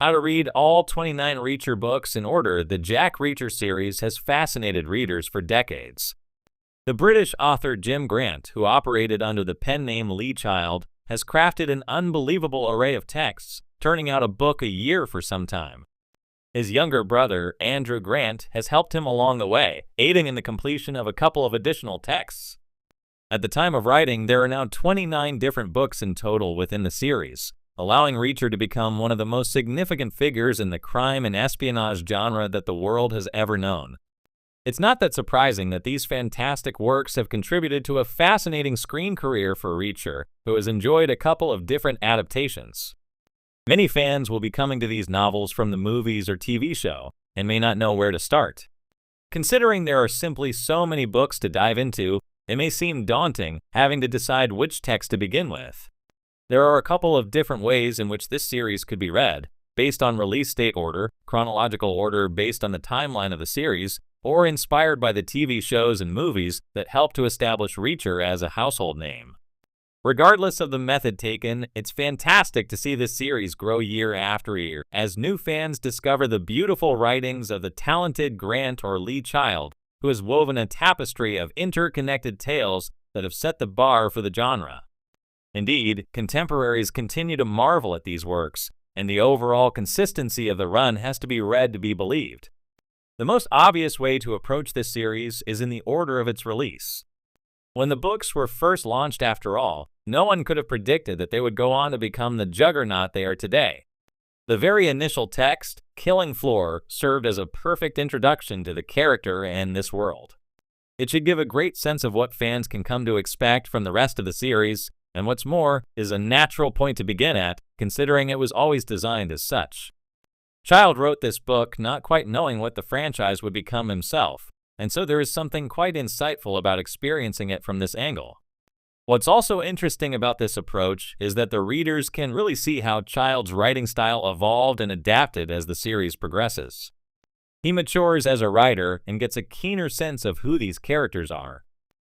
How to read all 29 Reacher books in order. The Jack Reacher series has fascinated readers for decades. The British author Jim Grant, who operated under the pen name Lee Child, has crafted an unbelievable array of texts, turning out a book a year for some time. His younger brother, Andrew Grant, has helped him along the way, aiding in the completion of a couple of additional texts. At the time of writing, there are now 29 different books in total within the series, allowing Reacher to become one of the most significant figures in the crime and espionage genre that the world has ever known. It's not that surprising that these fantastic works have contributed to a fascinating screen career for Reacher, who has enjoyed a couple of different adaptations. Many fans will be coming to these novels from the movies or TV show, and may not know where to start. Considering there are simply so many books to dive into, it may seem daunting having to decide which text to begin with. There are a couple of different ways in which this series could be read, based on release date order, chronological order based on the timeline of the series, or inspired by the TV shows and movies that help to establish Reacher as a household name. Regardless of the method taken, it's fantastic to see this series grow year after year as new fans discover the beautiful writings of the talented Grant or Lee Child, who has woven a tapestry of interconnected tales that have set the bar for the genre. Indeed, contemporaries continue to marvel at these works, and the overall consistency of the run has to be read to be believed. The most obvious way to approach this series is in the order of its release. When the books were first launched, after all, no one could have predicted that they would go on to become the juggernaut they are today. The very initial text, Killing Floor, served as a perfect introduction to the character and this world. It should give a great sense of what fans can come to expect from the rest of the series, and what's more, is a natural point to begin at, considering it was always designed as such. Child wrote this book not quite knowing what the franchise would become himself, and so there is something quite insightful about experiencing it from this angle. What's also interesting about this approach is that the readers can really see how Child's writing style evolved and adapted as the series progresses. He matures as a writer and gets a keener sense of who these characters are.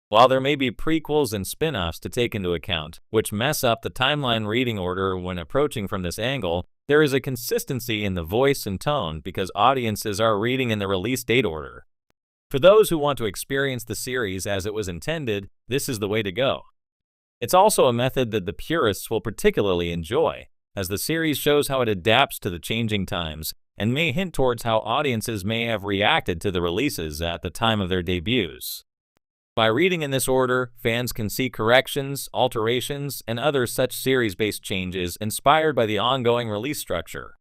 While there may be prequels and spin-offs to take into account, which mess up the timeline reading order when approaching from this angle, there is a consistency in the voice and tone because audiences are reading in the release date order. For those who want to experience the series as it was intended, this is the way to go. It's also a method that the purists will particularly enjoy, as the series shows how it adapts to the changing times and may hint towards how audiences may have reacted to the releases at the time of their debuts. By reading in this order, fans can see corrections, alterations, and other such series-based changes inspired by the ongoing release structure.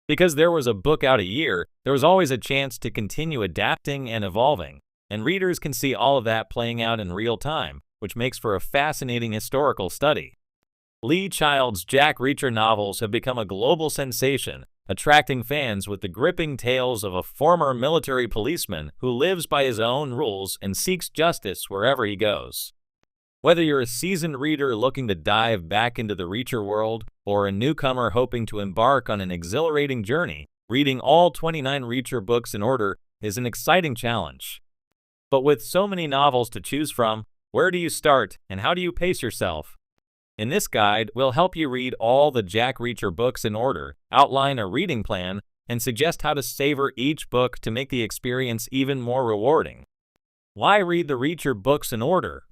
Because there was a book out a year, there was always a chance to continue adapting and evolving, and readers can see all of that playing out in real time, which makes for a fascinating historical study. Lee Child's Jack Reacher novels have become a global sensation, attracting fans with the gripping tales of a former military policeman who lives by his own rules and seeks justice wherever he goes. Whether you're a seasoned reader looking to dive back into the Reacher world, or a newcomer hoping to embark on an exhilarating journey, reading all 29 Reacher books in order is an exciting challenge. But with so many novels to choose from, where do you start and how do you pace yourself? In this guide, we'll help you read all the Jack Reacher books in order, outline a reading plan, and suggest how to savor each book to make the experience even more rewarding. Why read the Reacher books in order?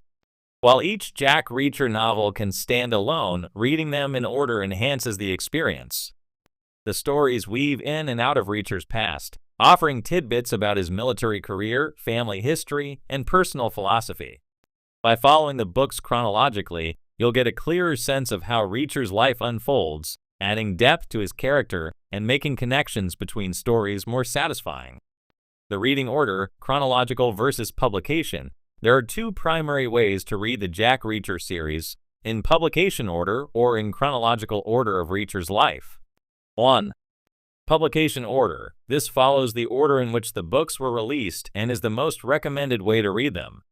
While each Jack Reacher novel can stand alone, reading them in order enhances the experience. The stories weave in and out of Reacher's past, offering tidbits about his military career, family history, and personal philosophy. By following the books chronologically, you'll get a clearer sense of how Reacher's life unfolds, adding depth to his character and making connections between stories more satisfying. The reading order, chronological versus publication. There are two primary ways to read the Jack Reacher series, in publication order or in chronological order of Reacher's life. 1. Publication order. This follows the order in which the books were released and is the most recommended way to read them.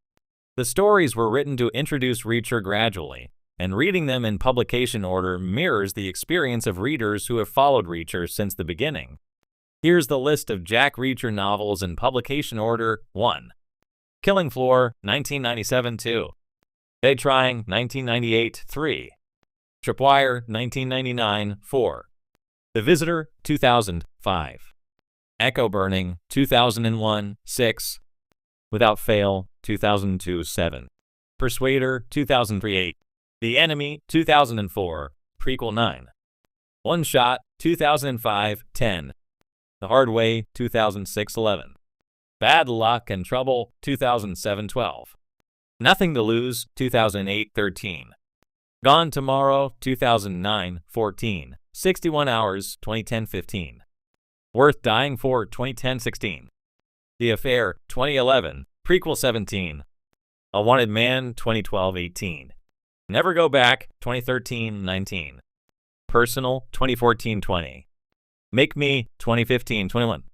The stories were written to introduce Reacher gradually, and reading them in publication order mirrors the experience of readers who have followed Reacher since the beginning. Here's the list of Jack Reacher novels in publication order. 1. Killing Floor, 1997. 2. Day Trying, 1998. 3. Tripwire, 1999. 4. The Visitor, 2005. Echo Burning, 2001, 6. Without Fail, 2002, 7. Persuader, 2003, 8. The Enemy, 2004, prequel 9. One Shot, 2005, 10. The Hard Way, 2006, 11. Bad Luck and Trouble, 2007, 12. Nothing to Lose, 2008, 13. Gone Tomorrow, 2009, 14. 61 Hours, 2010, 15. Worth Dying For, 2010, 16. The Affair, 2011, prequel 17. A Wanted Man, 2012, 18. Never Go Back, 2013, 19. Personal, 2014, 20. Make Me, 2015, 21.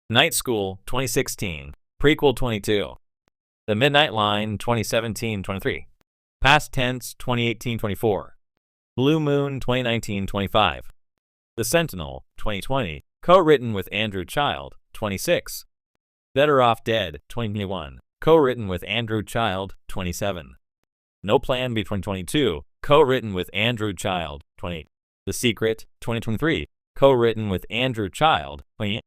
Night School, 2016, prequel 22. The Midnight Line, 2017, 23. Past Tense, 2018, 24. Blue Moon, 2019, 25. The Sentinel, 2020, co-written with Andrew Child, 26. Better Off Dead, 2021, co-written with Andrew Child, 27. No Plan B, 2022, co-written with Andrew Child, 28. The Secret, 2023, co-written with Andrew Child, 28.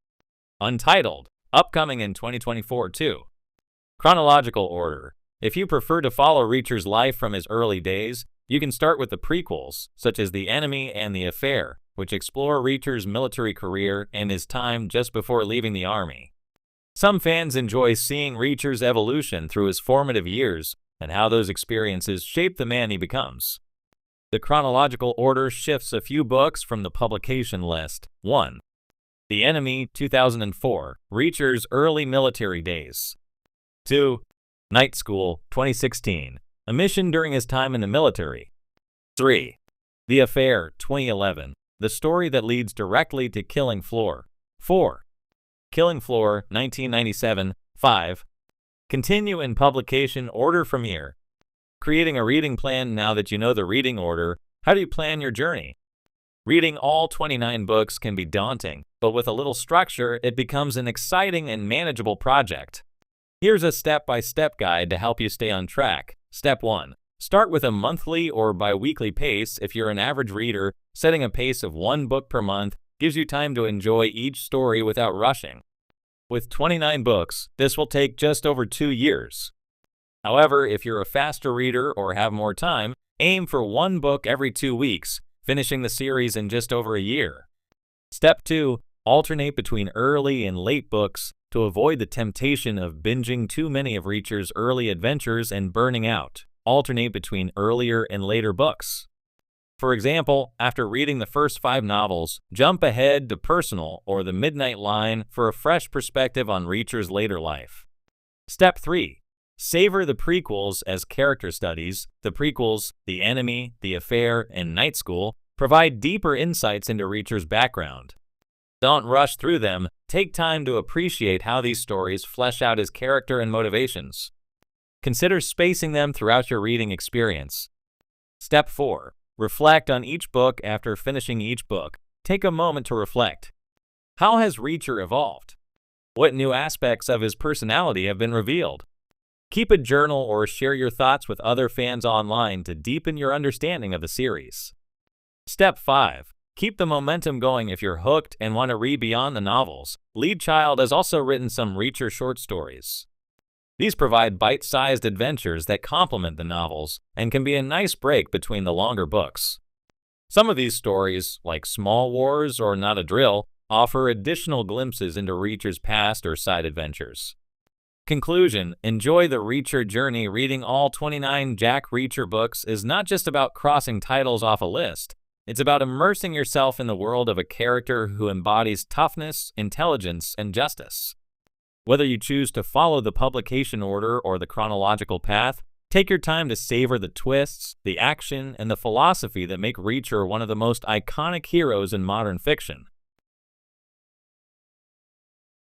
Untitled, upcoming in 2024 too. Chronological order. If you prefer to follow Reacher's life from his early days, you can start with the prequels, such as The Enemy and The Affair, which explore Reacher's military career and his time just before leaving the Army. Some fans enjoy seeing Reacher's evolution through his formative years and how those experiences shape the man he becomes. The chronological order shifts a few books from the publication list. 1. The Enemy, 2004, Reacher's early military days. 2. Night School, 2016, a mission during his time in the military. 3. The Affair, 2011, the story that leads directly to Killing Floor. 4. Killing Floor, 1997. 5. Continue in publication order from here. Creating a reading plan. Now that you know the reading order, how do you plan your journey? Reading all 29 books can be daunting, but with a little structure, it becomes an exciting and manageable project. Here's a step-by-step guide to help you stay on track. Step 1. Start with a monthly or bi-weekly pace. If you're an average reader, setting a pace of 1 book per month gives you time to enjoy each story without rushing. With 29 books, this will take just over 2 years. However, if you're a faster reader or have more time, aim for 1 book every 2 weeks, finishing the series in just over a year. Step 2. Alternate between early and late books to avoid the temptation of binging too many of Reacher's early adventures and burning out. Alternate between earlier and later books. For example, after reading the first 5 novels, jump ahead to Personal or The Midnight Line for a fresh perspective on Reacher's later life. Step 3. Savor the prequels as character studies. The prequels, The Enemy, The Affair, and Night School, provide deeper insights into Reacher's background. Don't rush through them. Take time to appreciate how these stories flesh out his character and motivations. Consider spacing them throughout your reading experience. Step 4. Reflect on each book. After finishing each book, take a moment to reflect. How has Reacher evolved? What new aspects of his personality have been revealed? Keep a journal or share your thoughts with other fans online to deepen your understanding of the series. Step 5. Keep the momentum going. If you're hooked and want to read beyond the novels, Lee Child has also written some Reacher short stories. These provide bite-sized adventures that complement the novels and can be a nice break between the longer books. Some of these stories, like Small Wars or Not a Drill, offer additional glimpses into Reacher's past or side adventures. Conclusion: enjoy the Reacher journey. Reading all 29 Jack Reacher books is not just about crossing titles off a list. It's about immersing yourself in the world of a character who embodies toughness, intelligence, and justice. Whether you choose to follow the publication order or the chronological path, take your time to savor the twists, the action, and the philosophy that make Reacher one of the most iconic heroes in modern fiction.